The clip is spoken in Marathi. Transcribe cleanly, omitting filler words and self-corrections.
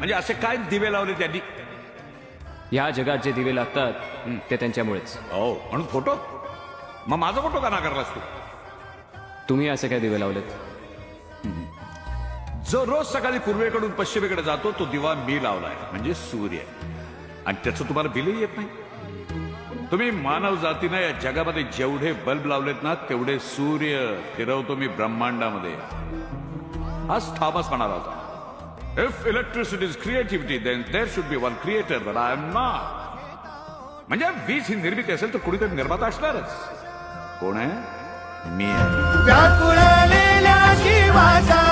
म्हणजे असे काय दिवे लावले त्यांनी? या जगात जे दिवे लागतात ते त्यांच्यामुळेच. हो, म्हणून फोटो? मग माझा फोटो का नाकारलास तू? तुम्ही असे काय दिवे लावलेत? जो रोज सकाळी पूर्वेकडून पश्चिमेकडे जातो तो दिवा मी लावलाय, म्हणजे सूर्य. आणि त्याचं तुम्हाला बिलही येत नाही. तुम्ही मानव जातीनं या जगामध्ये जेवढे बल्ब लावलेत ना तेवढे सूर्य फिरवतो मी ब्रह्मांडामध्ये. आज थॉमस म्हणाला होता, if electricity is creativity then there should be one creator, but I am not. म्हणजे वीज ही निर्मिती असेल तर कुणीतरी निर्माता असणारच. कोण आहे? मी आहे. व्याकुळलेल्या जीवाचा